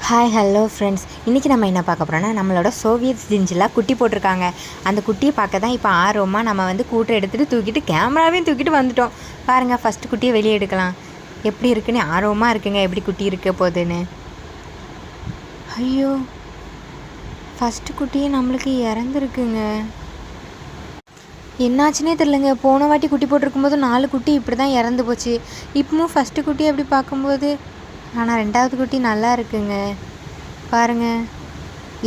Hi hello friends, இன்றைக்கி நம்ம என்ன பார்க்க போகிறோன்னா நம்மளோட சோவியத் ஜிஞ்சிலாக குட்டி போட்டிருக்காங்க. அந்த குட்டியை பார்க்க தான் இப்போ ஆர்வமாக நம்ம கூட்டை எடுத்துகிட்டு தூக்கிட்டு கேமராவையும் தூக்கிட்டு வந்துட்டோம். பாருங்கள், ஃபஸ்ட்டு குட்டியை வெளியே எடுக்கலாம். எப்படி இருக்குன்னு ஆர்வமாக இருக்குங்க, எப்படி குட்டி இருக்க போகுதுன்னு. ஐயோ, ஃபஸ்ட்டு குட்டியே நம்மளுக்கு இறந்துருக்குங்க. என்னாச்சுன்னே தெரிலங்க. போன வாட்டி குட்டி போட்டிருக்கும்போது 4 குட்டி இப்படி தான் இறந்து போச்சு. இப்பவும் ஃபஸ்ட்டு குட்டியை எப்படி பார்க்கும்போது, ஆனால் 2வது குட்டி நல்லா இருக்குங்க. பாருங்கள்,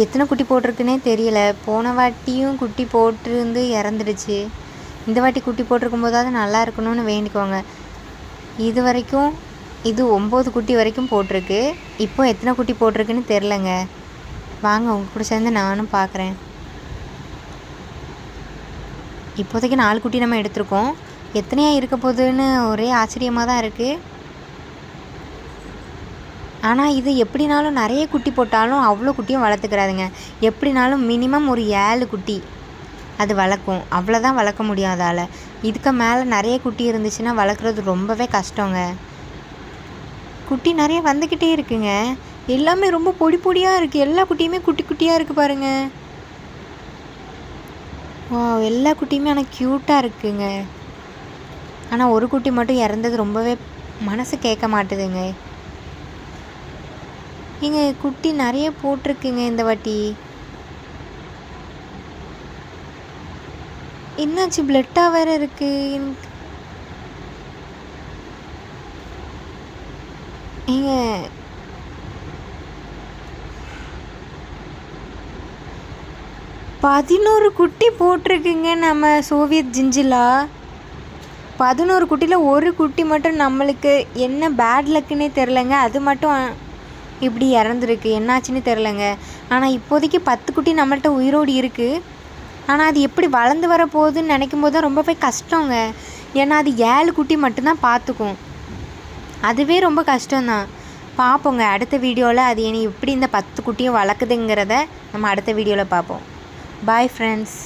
எத்தனை குட்டி போட்டிருக்குன்னே தெரியல. போன வாட்டியும் குட்டி போட்டிருந்து இறந்துடுச்சு. இந்த வாட்டி குட்டி போட்டிருக்கும் போதாவது நல்லா இருக்கணும்னு வேண்டிக்கோங்க. இது வரைக்கும் இது 9 குட்டி வரைக்கும் போட்டிருக்கு. இப்போ எத்தனை குட்டி போட்டிருக்குன்னு தெரிலங்க. வாங்க, உங்கள் கூட சேர்ந்து நானும் பார்க்குறேன். இப்போதைக்கு 4 குட்டி நம்ம எடுத்திருக்கோம். எத்தனையாக இருக்க போகுதுன்னு ஒரே ஆச்சரியமாக தான் இருக்குது. ஆனால் இது எப்படினாலும் நிறைய குட்டி போட்டாலும் அவ்வளோ குட்டியும் வளர்த்துக்கிறாதுங்க. எப்படினாலும் மினிமம் ஒரு 7 குட்டி அது வளர்க்கும். அவ்வளோதான் வளர்க்க முடியாதால். இதுக்கு மேலே நிறைய குட்டி இருந்துச்சுன்னா வளர்க்குறது ரொம்பவே கஷ்டங்க. குட்டி நிறைய வந்துக்கிட்டே இருக்குங்க. எல்லாமே ரொம்ப பொடி பொடியாக இருக்குது. எல்லா குட்டியுமே குட்டி குட்டியாக இருக்குது பாருங்கள். வா, எல்லா குட்டியுமே ஆனால் க்யூட்டாக இருக்குங்க. ஆனால் ஒரு குட்டி மட்டும் இறந்தது ரொம்பவே மனசு கேட்க மாட்டுதுங்க. இங்கே குட்டி நிறைய போட்டிருக்குங்க இந்த வாட்டி. என்னாச்சு, பிளட்டாக வேறு இருக்குது. ஏங்க, பதினோரு குட்டி போட்டிருக்குங்க நம்ம சோவியத் ஜிஞ்சிலா. 11 குட்டியில் ஒரு குட்டி மட்டும் நம்மளுக்கு என்ன பேட் லக்குன்னே தெரிலங்க. அது மட்டும் இப்படி இறந்துருக்கு. என்னாச்சுன்னு தெரிலங்க. ஆனால் இப்போதைக்கு 10 குட்டி நம்மள்கிட்ட உயிரோடு இருக்குது. ஆனால் அது எப்படி வளர்ந்து வர போகுதுன்னு நினைக்கும் போது தான் ரொம்பவே கஷ்டங்க. ஏன்னா அது 7 குட்டி மட்டும்தான் பார்த்துக்கும். அதுவே ரொம்ப கஷ்டம்தான். பார்ப்போங்க அடுத்த வீடியோவில் அது எப்படி இந்த 10 குட்டியும் வளர்க்குதுங்கிறத நம்ம அடுத்த வீடியோவில் பார்ப்போம். Bye friends.